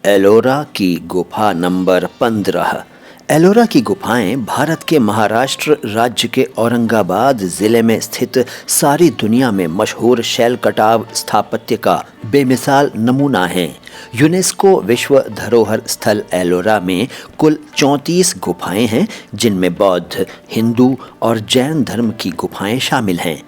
एलोरा की गुफा नंबर 15। एलोरा की गुफाएं भारत के महाराष्ट्र राज्य के औरंगाबाद जिले में स्थित सारी दुनिया में मशहूर शैल कटाव स्थापत्य का बेमिसाल नमूना हैं। यूनेस्को विश्व धरोहर स्थल एलोरा में कुल 34 गुफाएं हैं, जिनमें बौद्ध, हिंदू और जैन धर्म की गुफाएं शामिल हैं।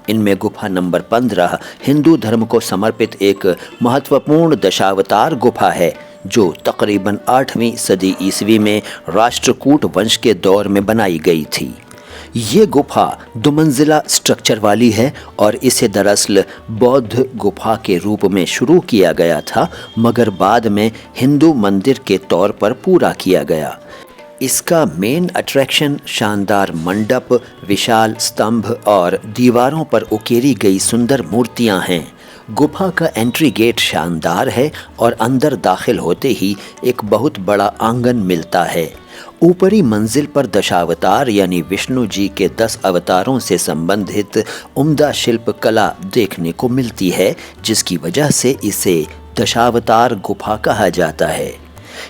इनमें गुफा नंबर 15 हिंदू धर्म को समर्पित एक महत्वपूर्ण दशावतार गुफा है, जो तकरीबन 8वीं सदी ईस्वी में राष्ट्रकूट वंश के दौर में बनाई गई थी। ये गुफा दुमंजिला स्ट्रक्चर वाली है और इसे दरअसल बौद्ध गुफा के रूप में शुरू किया गया था, मगर बाद में हिंदू मंदिर के तौर पर पूरा किया गया। इसका मेन अट्रैक्शन शानदार मंडप, विशाल स्तंभ और दीवारों पर उकेरी गई सुंदर मूर्तियां हैं। गुफा का एंट्री गेट शानदार है और अंदर दाखिल होते ही एक बहुत बड़ा आंगन मिलता है। ऊपरी मंजिल पर दशावतार यानी विष्णु जी के 10 अवतारों से संबंधित उम्दा शिल्प कला देखने को मिलती है, जिसकी वजह से इसे दशावतार गुफा कहा जाता है।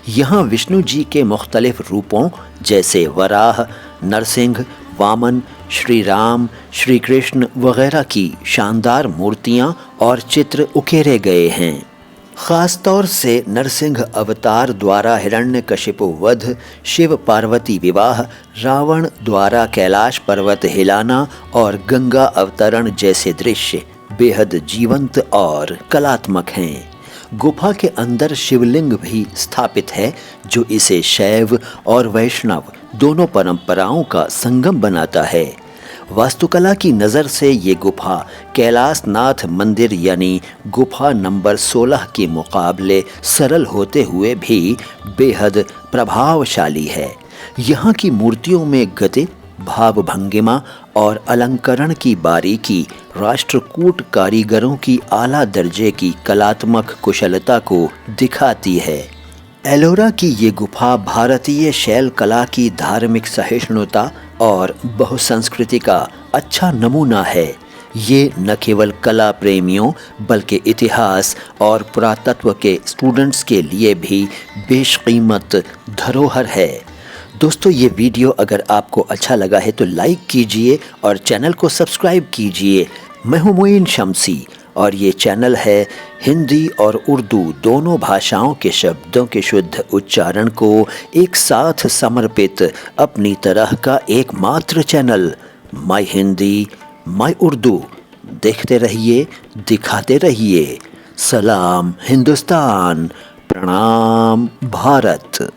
यहाँ विष्णु जी के मुख्तलिफ रूपों जैसे वराह, नरसिंह, वामन, श्री राम, श्री कृष्ण वगैरह की शानदार मूर्तियाँ और चित्र उकेरे गए हैं। ख़ास तौर से नरसिंह अवतार द्वारा हिरण्यकशिपु वध, शिव पार्वती विवाह, रावण द्वारा कैलाश पर्वत हिलाना और गंगा अवतरण जैसे दृश्य बेहद जीवंत और कलात्मक हैं। गुफा के अंदर शिवलिंग भी स्थापित है, जो इसे शैव और वैष्णव दोनों परंपराओं का संगम बनाता है। वास्तुकला की नज़र से ये गुफा कैलाशनाथ मंदिर यानी गुफा नंबर 16 के मुकाबले सरल होते हुए भी बेहद प्रभावशाली है। यहाँ की मूर्तियों में गति, भाव भंगिमा और अलंकरण की बारीकी राष्ट्रकूट कारीगरों की आला दर्जे की कलात्मक कुशलता को दिखाती है। एलोरा की ये गुफा भारतीय शैल कला की धार्मिक सहिष्णुता और बहुसंस्कृति का अच्छा नमूना है। ये न केवल कला प्रेमियों बल्कि इतिहास और पुरातत्व के स्टूडेंट्स के लिए भी बेशकीमत धरोहर है। दोस्तों, ये वीडियो अगर आपको अच्छा लगा है तो लाइक कीजिए और चैनल को सब्सक्राइब कीजिए। मैं हूं मोइन शम्सी और ये चैनल है हिंदी और उर्दू दोनों भाषाओं के शब्दों के शुद्ध उच्चारण को एक साथ समर्पित अपनी तरह का एकमात्र channel my Hindi my Urdu. देखते रहिए, दिखाते रहिए। सलाम हिंदुस्तान, प्रणाम भारत।